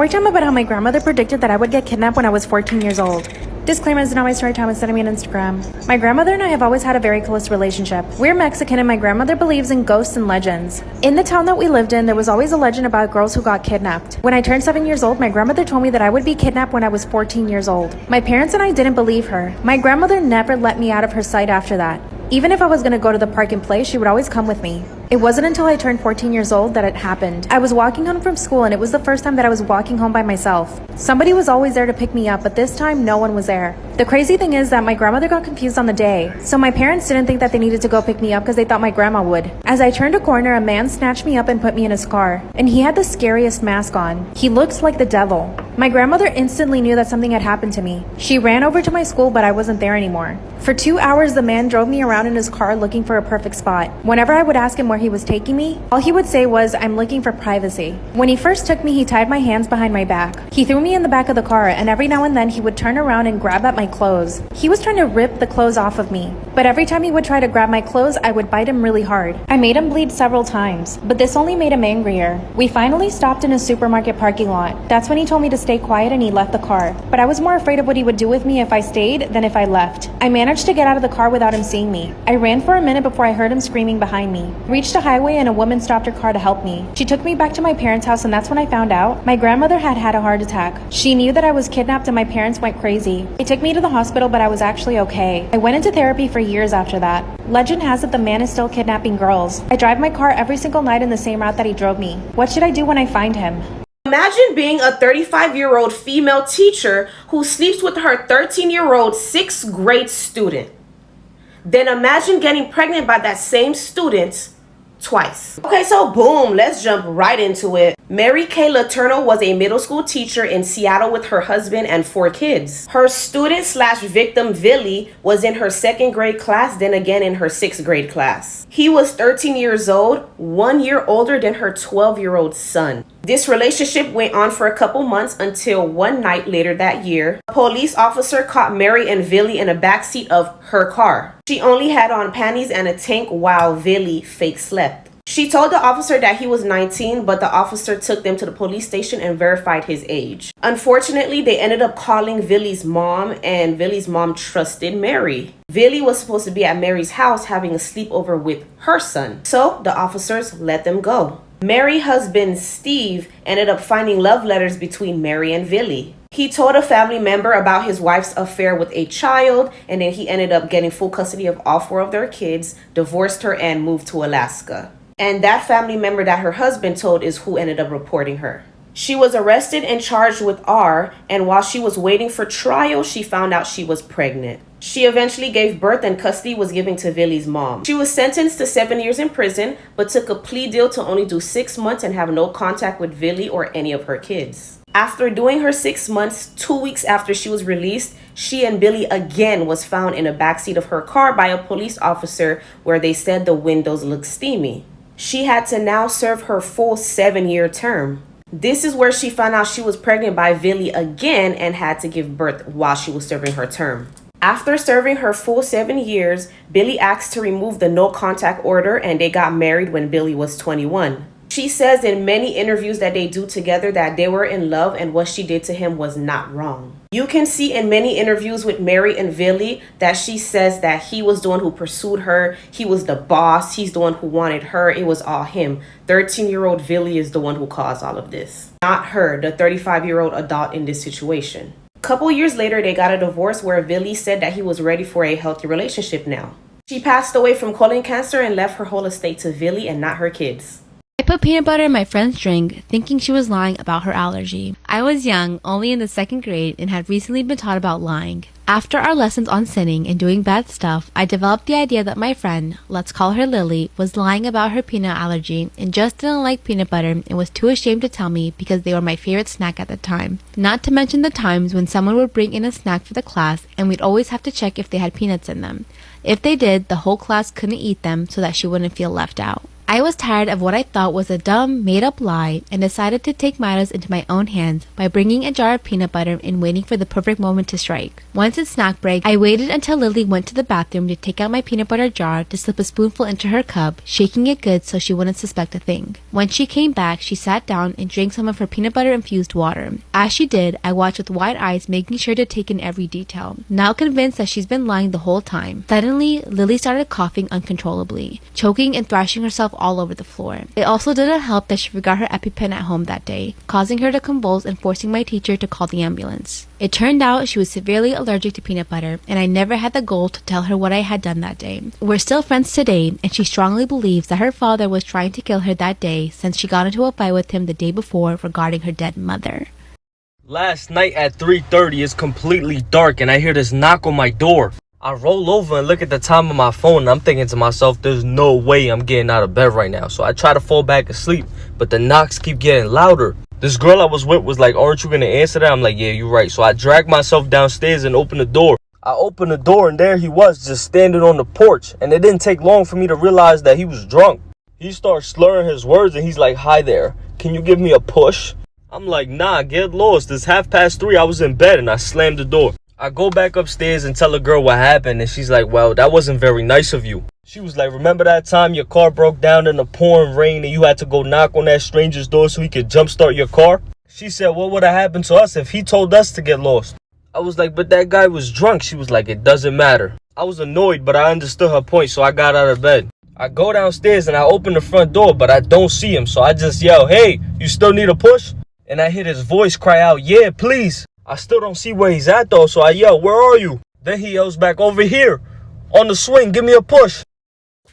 Story time about how my grandmother predicted that I would get kidnapped when I was 14 years old. Disclaimer, this is not my story time, it's sending me on Instagram. My grandmother and I have always had a very close relationship. We're Mexican and my grandmother believes in ghosts and legends. In the town that we lived in, there was always a legend about girls who got kidnapped. When I turned 7 years old, my grandmother told me that I would be kidnapped when I was 14 years old. My parents and I didn't believe her. My grandmother never let me out of her sight after that. Even if I was going to go to the park and play, she would always come with me. It wasn't until I turned 14 years old that it happened. I was walking home from school and it was the first time that I was walking home by myself. Somebody was always there to pick me up, but this time no one was there. The crazy thing is that my grandmother got confused on the day, so my parents didn't think that they needed to go pick me up because they thought my grandma would. As I turned a corner, a man snatched me up and put me in his car, and he had the scariest mask on. He looked like the devil. My grandmother instantly knew that something had happened to me. She ran over to my school, but I wasn't there anymore. For 2 hours, the man drove me around in his car looking for a perfect spot. Whenever I would ask him where he was taking me, all he would say was, "I'm looking for privacy." When he first took me, he tied my hands behind my back. He threw me in the back of the car, and every now and then he would turn around and grab at my clothes. He was trying to rip the clothes off of me, but every time he would try to grab my clothes, I would bite him really hard. I made him bleed several times, but this only made him angrier. We finally stopped in a supermarket parking lot. That's when he told me to stay quiet and he left the car, but I was more afraid of what he would do with me if I stayed than if I left. I managed to get out of the car without him seeing me. I ran for a minute before I heard him screaming behind me. Reached a highway and a woman stopped her car to help me. She took me back to my parents' house and that's when I found out my grandmother had had a heart attack. She knew that I was kidnapped and my parents went crazy. They took me to the hospital, but I was actually okay. I went into therapy for years after that. Legend has it the man is still kidnapping girls. I drive my car every single night in the same route that he drove me. What should I do when I find him? Imagine being a 35-year-old female teacher who sleeps with her 13-year-old sixth grade student. Then imagine getting pregnant by that same student twice. Okay, so boom, let's jump right into it. Mary Kay Letourneau was a middle school teacher in Seattle with her husband and 4 kids. Her student/victim Villy was in her 2nd grade class, then again in her 6th grade class. He was 13 years old, 1 year older than her 12-year-old son. This relationship went on for a couple months until one night later that year, a police officer caught Mary and Villy in the backseat of her car. She only had on panties and a tank while Villy fake slept. She told the officer that he was 19, but the officer took them to the police station and verified his age. Unfortunately, they ended up calling Villy's mom, and Villy's mom trusted Mary. Villy was supposed to be at Mary's house having a sleepover with her son, so the officers let them go. Mary's husband, Steve, ended up finding love letters between Mary and Villy. He told a family member about his wife's affair with a child, and then he ended up getting full custody of all 4 of their kids, divorced her, and moved to Alaska. And that family member that her husband told is who ended up reporting her. She was arrested and charged with R, and while she was waiting for trial, she found out she was pregnant. She eventually gave birth and custody was given to Villy's mom. She was sentenced to 7 years in prison, but took a plea deal to only do 6 months and have no contact with Villy or any of her kids. After doing her 6 months, 2 weeks after she was released, she and Villy again was found in the backseat of her car by a police officer where they said the windows looked steamy. She had to now serve her full 7-year term. This is where she found out she was pregnant by Villy again and had to give birth while she was serving her term. After serving her full 7 years, Villy asked to remove the no contact order and they got married when Villy was 21. She says in many interviews that they do together that they were in love and what she did to him was not wrong. You can see in many interviews with Mary and Villy that she says that he was the one who pursued her. He was the boss. He's the one who wanted her. It was all him. 13-year-old Villy is the one who caused all of this. Not her, the 35-year-old adult in this situation. A couple years later, they got a divorce where Villy said that he was ready for a healthy relationship now. She passed away from colon cancer and left her whole estate to Villy and not her kids. I put peanut butter in my friend's drink, thinking she was lying about her allergy. I was young, only in the 2nd grade, and had recently been taught about lying. After our lessons on sinning and doing bad stuff, I developed the idea that my friend, let's call her Lily, was lying about her peanut allergy and just didn't like peanut butter and was too ashamed to tell me because they were my favorite snack at the time. Not to mention the times when someone would bring in a snack for the class and we'd always have to check if they had peanuts in them. If they did, the whole class couldn't eat them so that she wouldn't feel left out. I was tired of what I thought was a dumb, made-up lie and decided to take matters into my own hands by bringing a jar of peanut butter and waiting for the perfect moment to strike. Once it's snack break, I waited until Lily went to the bathroom to take out my peanut butter jar to slip a spoonful into her cup, shaking it good so she wouldn't suspect a thing. When she came back, she sat down and drank some of her peanut butter-infused water. As she did, I watched with wide eyes, making sure to take in every detail, now convinced that she's been lying the whole time. Suddenly, Lily started coughing uncontrollably, choking and thrashing herself all over the floor. It also didn't help that she forgot her EpiPen at home that day, causing her to convulse and forcing my teacher to call the ambulance. It turned out she was severely allergic to peanut butter, and I never had the goal to tell her what I had done that day. We're still friends today, and she strongly believes that her father was trying to kill her that day since she got into a fight with him the day before regarding her dead mother. Last night at 3:30, it's completely dark and I hear this knock on my door. I roll over and look at the time on my phone and I'm thinking to myself, there's no way I'm getting out of bed right now. So I try to fall back asleep, but the knocks keep getting louder. This girl I was with was like, aren't you gonna answer that? I'm like, yeah, you're right. So I drag myself downstairs and open the door. I opened the door and there he was, just standing on the porch. And it didn't take long for me to realize that he was drunk. He starts slurring his words and he's like, hi there, can you give me a push? I'm like, nah, get lost. It's 3:30. I was in bed and I slammed the door. I go back upstairs and tell the girl what happened, and she's like, well, that wasn't very nice of you. She was like, remember that time your car broke down in the pouring rain and you had to go knock on that stranger's door so he could jumpstart your car? She said, what would have happened to us if he told us to get lost? I was like, but that guy was drunk. She was like, it doesn't matter. I was annoyed, but I understood her point, so I got out of bed. I go downstairs and I open the front door, but I don't see him, so I just yell, hey, you still need a push? And I hear his voice cry out, yeah, please. I still don't see where he's at though, so I yell, where are you? Then he yells back, over here, on the swing, give me a push.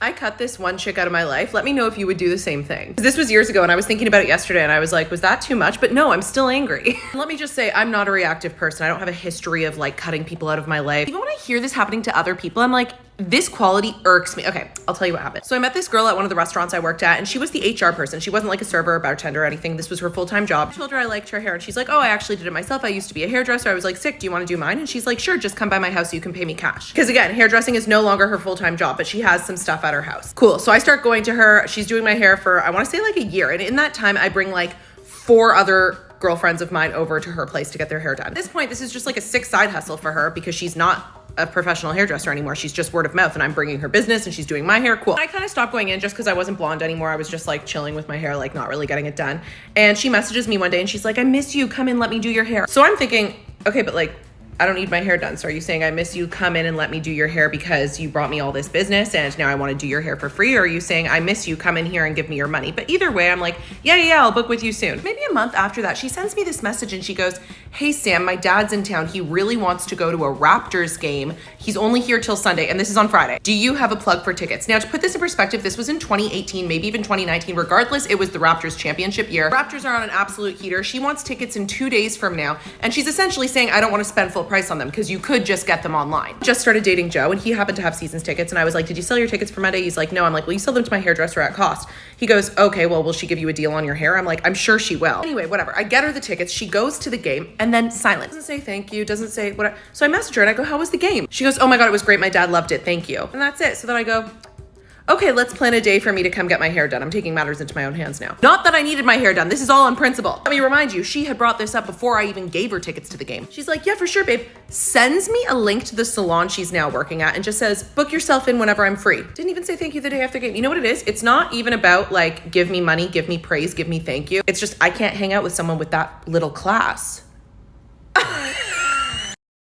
I cut this one chick out of my life. Let me know if you would do the same thing. This was years ago and I was thinking about it yesterday and I was like, was that too much? But no, I'm still angry. Let me just say, I'm not a reactive person. I don't have a history of like cutting people out of my life. Even when I hear this happening to other people, I'm like, this quality irks me. Okay, I'll tell you what happened. So I met this girl at one of the restaurants I worked at and she was the HR person. She wasn't like a server or bartender or anything. This was her full-time job. I told her I liked her hair and she's like, oh, I actually did it myself. I used to be a hairdresser. I was like, sick, do you want to do mine? And she's like, sure, just come by my house so you can pay me cash. Because again, hairdressing is no longer her full-time job, but she has some stuff at her house. Cool, so I start going to her. She's doing my hair for, I want to say like a year. And in that time, I bring like 4 other girlfriends of mine over to her place to get their hair done. At this point, this is just like a sick side hustle for her because she's not a professional hairdresser anymore. She's just word of mouth and I'm bringing her business and she's doing my hair. Cool. I kind of stopped going in just because I wasn't blonde anymore. I was just like chilling with my hair, like not really getting it done. And she messages me one day and she's like, I miss you. Come in, let me do your hair. So I'm thinking, okay, but like, I don't need my hair done. So are you saying I miss you? Come in and let me do your hair because you brought me all this business and now I want to do your hair for free? Or are you saying I miss you? Come in here and give me your money. But either way, I'm like, yeah, I'll book with you soon. Maybe a month after that, she sends me this message and she goes, hey Sam, my dad's in town. He really wants to go to a Raptors game. He's only here till Sunday and this is on Friday. Do you have a plug for tickets? Now to put this in perspective, this was in 2018, maybe even 2019. Regardless, it was the Raptors championship year. Raptors are on an absolute heater. She wants tickets in 2 days from now. And she's essentially saying, I don't want to spend full price on them because you could just get them online. Just started dating Joe and he happened to have seasons tickets and I was like, did you sell your tickets for Monday? He's like, no. I'm like, well, you sell them to my hairdresser at cost. He goes, okay, well, will she give you a deal on your hair? I'm like, I'm sure she will. Anyway, whatever. I get her the tickets. She goes to the game and then silent. Doesn't say thank you, doesn't say whatever. So I message her and I go, how was the game? She goes, oh my God, it was great. My dad loved it. Thank you. And that's it. So then I go, okay, let's plan a day for me to come get my hair done. I'm taking matters into my own hands now. Not that I needed my hair done. This is all on principle. Let me remind you, she had brought this up before I even gave her tickets to the game. She's like, yeah, for sure, babe. Sends me a link to the salon she's now working at and just says, book yourself in whenever I'm free. Didn't even say thank you the day after game. You know what it is? It's not even about like, give me money, give me praise, give me thank you. It's just, I can't hang out with someone with that little class.